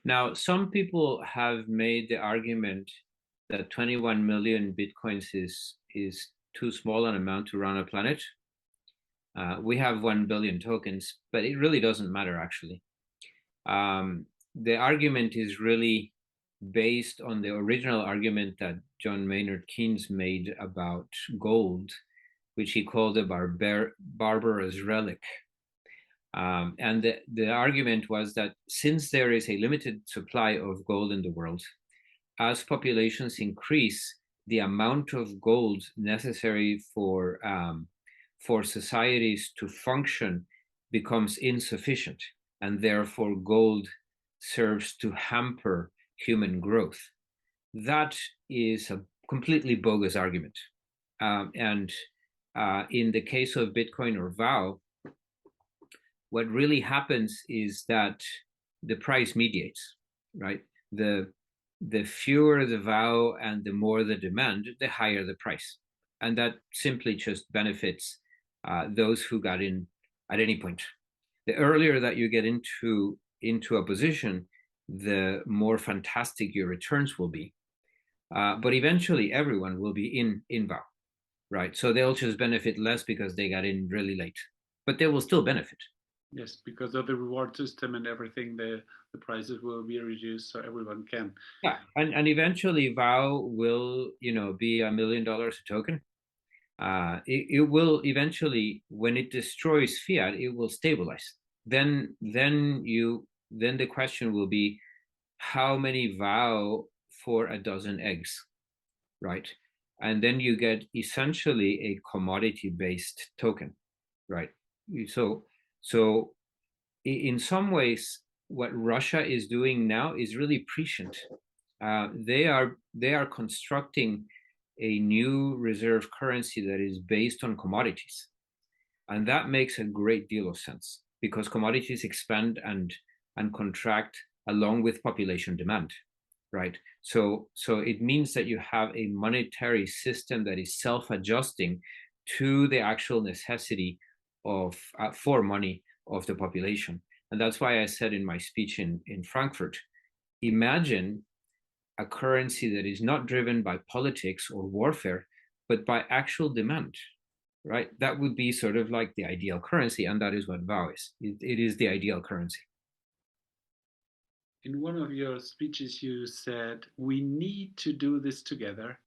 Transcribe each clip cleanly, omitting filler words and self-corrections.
Now, some people have made the argument that 21 million Bitcoins is too small an amount to run a planet. We have 1 billion tokens, but it really doesn't matter, actually. The argument is really based on the original argument that John Maynard Keynes made about gold, which he called a barbarous relic. And the argument was that since there is a limited supply of gold in the world, as populations increase, the amount of gold necessary for societies to function becomes insufficient, and therefore gold serves to hamper human growth. That is a completely bogus argument. And in the case of Bitcoin or Vow, what really happens is that the price mediates, right? The fewer the vow and the more the demand, the higher the price. And that simply just benefits those who got in at any point. The earlier that you get into a position, the more fantastic your returns will be. But eventually everyone will be in vow, right? So they'll just benefit less because they got in really late, but they will still benefit. Yes, because of the reward system and everything, the prices will be reduced so everyone can. Yeah, and eventually Vow will, be $1 million a token. It will eventually, when it destroys fiat, it will stabilize. Then the question will be, how many Vow for a dozen eggs, right? And then you get essentially a commodity-based token, right? So in some ways, what Russia is doing now is really prescient. They are constructing a new reserve currency that is based on commodities, and that makes a great deal of sense because commodities expand and contract along with population demand, right? So it means that you have a monetary system that is self-adjusting to the actual necessity of for money of the population. And that's why I said in my speech in Frankfurt, imagine a currency that is not driven by politics or warfare, but by actual demand, right? That would be sort of like the ideal currency, and that is what Vow is. It is the ideal currency. In one of your speeches, you said, we need to do this together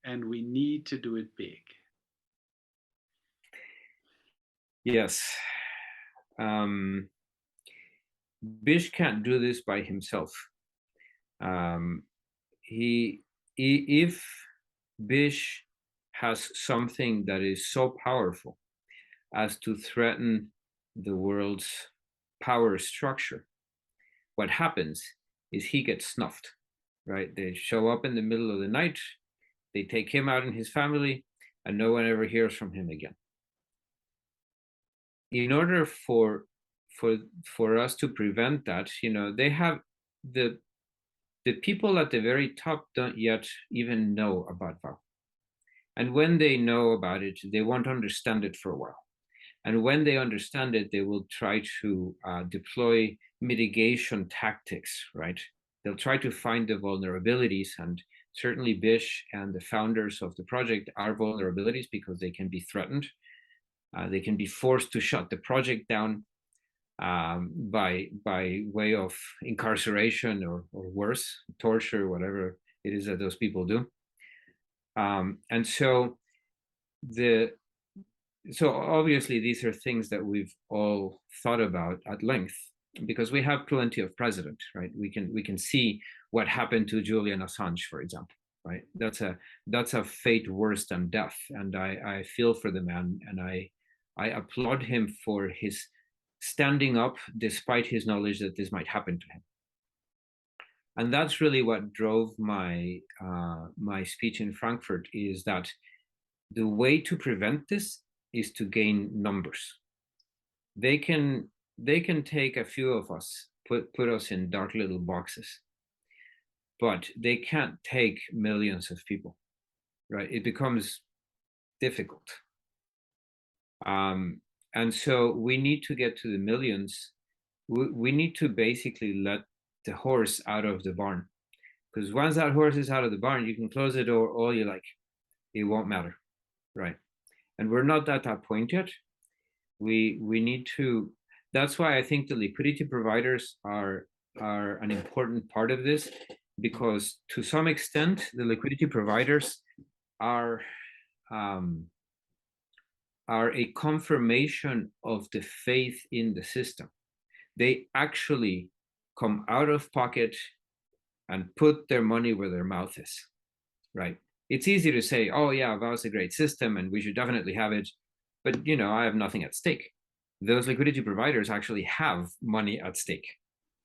and we need to do it big. Yes. Bish can't do this by himself. If Bish has something that is so powerful as to threaten the world's power structure, what happens is he gets snuffed, right? They show up in the middle of the night, they take him out and his family, and no one ever hears from him again. In order for us to prevent that, they have the people at the very top don't yet even know about Vow. And when they know about it, they won't understand it for a while. And when they understand it, they will try to deploy mitigation tactics, right? They'll try to find the vulnerabilities, and certainly Bish and the founders of the project are vulnerabilities because they can be threatened. They can be forced to shut the project down by way of incarceration or worse, torture, whatever it is that those people do. And so obviously these are things that we've all thought about at length because we have plenty of precedent, right? We can see what happened to Julian Assange, for example, right? That's a fate worse than death, and I feel for the man, and I applaud him for his standing up despite his knowledge that this might happen to him. And that's really what drove my speech in Frankfurt, is that the way to prevent this is to gain numbers. They can take a few of us, put us in dark little boxes, but they can't take millions of people, right? It becomes difficult. And so we need to get to the millions. We need to basically let the horse out of the barn. Because once that horse is out of the barn, you can close the door all you like. It won't matter, right? And we're not at that point yet. We need to. That's why I think the liquidity providers are an important part of this, because to some extent the liquidity providers are a confirmation of the faith in the system. They actually come out of pocket and put their money where their mouth is, right? It's easy to say, oh yeah, Vow's a great system and we should definitely have it, but I have nothing at stake. Those liquidity providers actually have money at stake,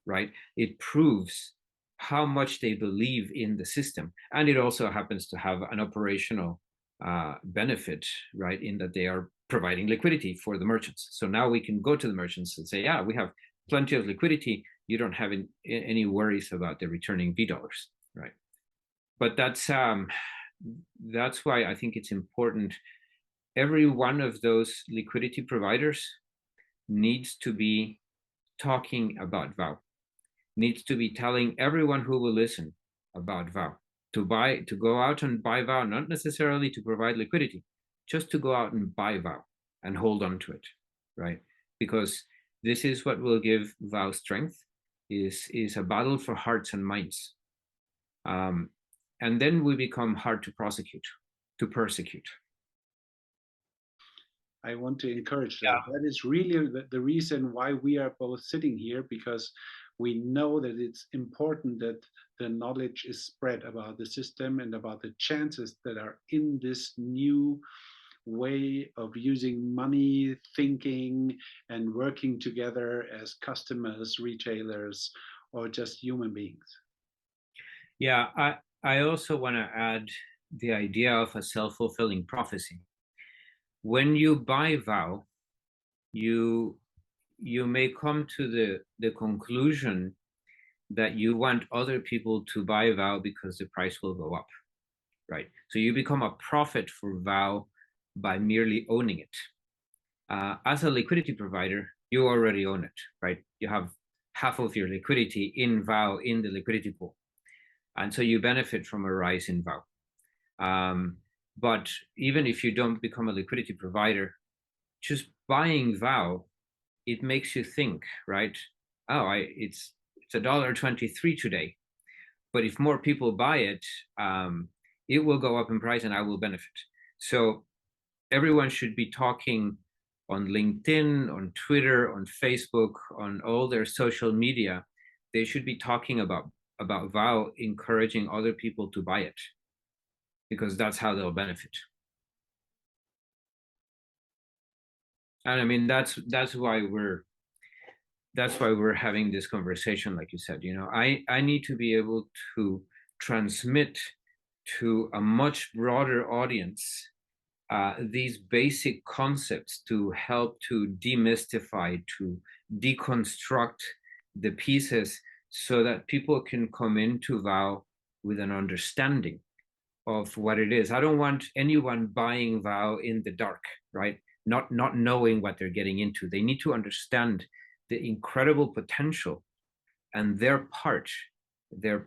right? It proves how much they believe in the system, and it also happens to have an operational benefit, right, in that they are providing liquidity for the merchants. So now we can go to the merchants and say, yeah, we have plenty of liquidity. You don't have any worries about the returning V dollars, right? But that's why I think it's important. Every one of those liquidity providers needs to be talking about Vow, needs to be telling everyone who will listen about Vow, to go out and buy Vow, not necessarily to provide liquidity, just to go out and buy Vow and hold on to it, right? Because this is what will give Vow strength, is a battle for hearts and minds. And then we become hard to persecute. I want to encourage that. Yeah. That is really the reason why we are both sitting here, because we know that it's important that the knowledge is spread about the system and about the chances that are in this new way of using money, thinking, and working together as customers, retailers, or just human beings. Yeah, I also want to add the idea of a self-fulfilling prophecy. When you buy Vow, you may come to the conclusion that you want other people to buy Vow because the price will go up, right? So you become a prophet for Vow by merely owning it. As a liquidity provider, you already own it, right? You have half of your liquidity in Vow in the liquidity pool. And so you benefit from a rise in Vow. But even if you don't become a liquidity provider, just buying Vow, it makes you think, right? Oh, it's $1.23 today, but if more people buy it, it will go up in price and I will benefit. So everyone should be talking on LinkedIn, on Twitter, on Facebook, on all their social media. They should be talking about Vow, encouraging other people to buy it, because that's how they'll benefit. And I mean, that's why we're having this conversation. Like you said, I need to be able to transmit to a much broader audience these basic concepts, to help to demystify, to deconstruct the pieces, so that people can come into Vow with an understanding of what it is. I don't want anyone buying Vow in the dark, right? Not knowing what they're getting into. They need to understand the incredible potential and their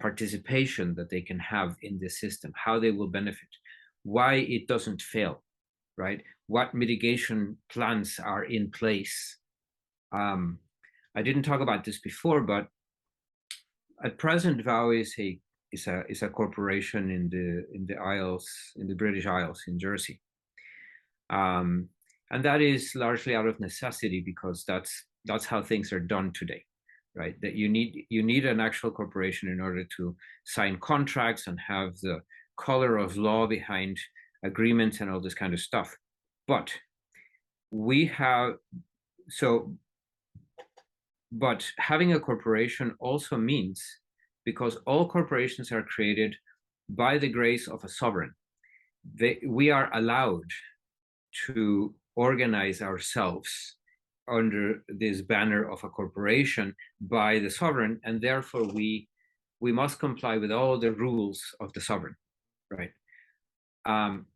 participation that they can have in this system, how they will benefit, why it doesn't fail, right? What mitigation plans are in place. I didn't talk about this before, but at present, Vow is a corporation in the Isles, in the British Isles, in Jersey, and that is largely out of necessity, because that's how things are done today, right? That you need an actual corporation in order to sign contracts and have the color of law behind agreements and all this kind of stuff. But having a corporation also means, because all corporations are created by the grace of a sovereign, we are allowed to organize ourselves under this banner of a corporation by the sovereign, and therefore we must comply with all the rules of the sovereign, right?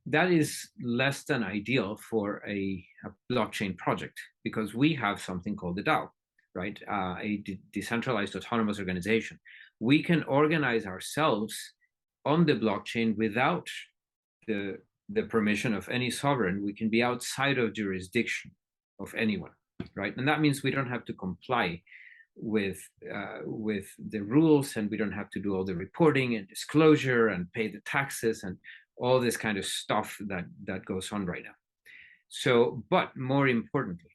That is less than ideal for a blockchain project, because we have something called the DAO, right? A decentralized autonomous organization. We can organize ourselves on the blockchain without the permission of any sovereign. We can be outside of jurisdiction of anyone, right? And that means we don't have to comply with the rules, and we don't have to do all the reporting and disclosure and pay the taxes and all this kind of stuff that goes on right now. So, but more importantly,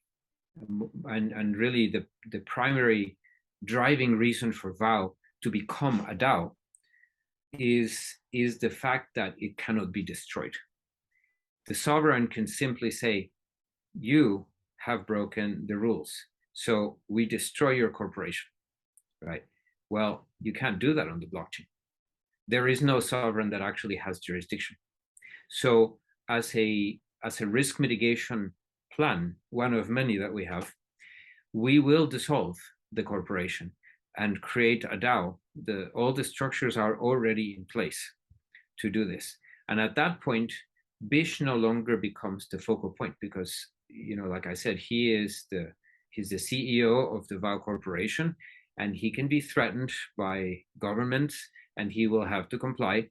and really the primary driving reason for Vow to become a DAO is the fact that it cannot be destroyed. The sovereign can simply say, you have broken the rules, so we destroy your corporation, right? Well, you can't do that on the blockchain. There is no sovereign that actually has jurisdiction. So as a risk mitigation plan, one of many that we have, we will dissolve the corporation and create a DAO. All the structures are already in place to do this. And at that point, Bish no longer becomes the focal point because, like I said, he's the CEO of the Vow Corporation, and he can be threatened by governments, and he will have to comply,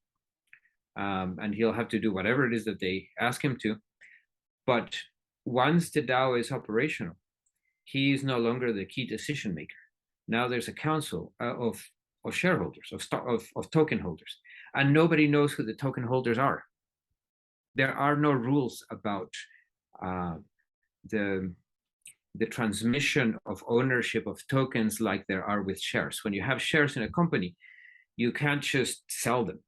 and he'll have to do whatever it is that they ask him to. But once the DAO is operational, he is no longer the key decision maker. Now there's a council of shareholders, of token holders, and nobody knows who the token holders are. There are no rules about the transmission of ownership of tokens like there are with shares. When you have shares in a company, you can't just sell them.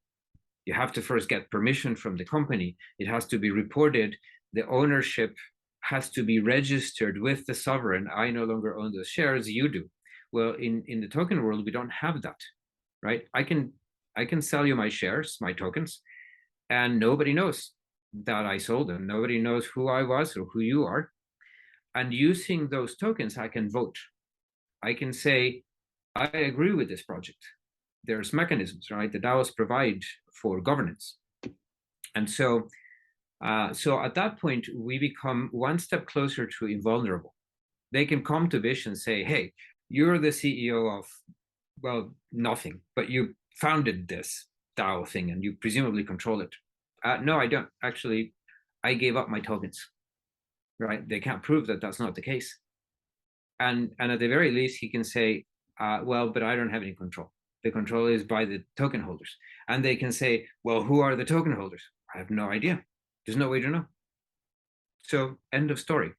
You have to first get permission from the company. It has to be reported. The ownership has to be registered with the sovereign. I no longer own those shares, you do. Well, in the token world, we don't have that, right? I can sell you my shares, my tokens, and nobody knows that I sold them. Nobody knows who I was or who you are. And using those tokens, I can vote. I can say, I agree with this project. There's mechanisms, right? The DAOs provide for governance. And so at that point, we become one step closer to invulnerable. They can come to Bish and say, hey, you're the CEO of, well, nothing, but you founded this DAO thing and you presumably control it. No, I don't. Actually, I gave up my tokens, right? They can't prove that that's not the case. And at the very least, he can say, well, but I don't have any control. The control is by the token holders. And they can say, well, who are the token holders? I have no idea. There's no way to know. So end of story.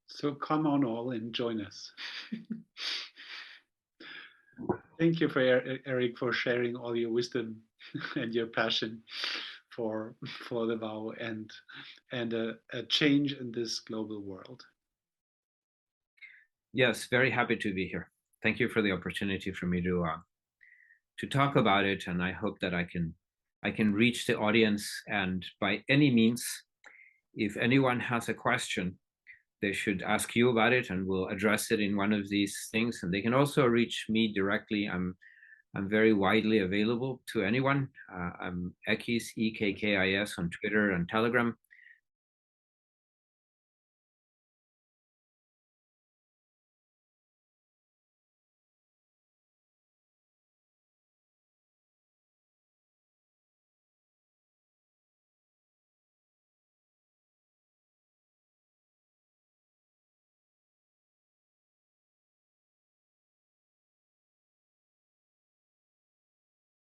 So come on all and join us. Thank you, Erick, for sharing all your wisdom and your passion for the Vow and a change in this global world. Yes, very happy to be here. Thank you for the opportunity for me to talk about it, and I hope that I can reach the audience. And by any means, if anyone has a question, they should ask you about it, and we'll address it in one of these things. And they can also reach me directly. I'm very widely available to anyone. I'm Ekkis, EKKIS, on Twitter and Telegram.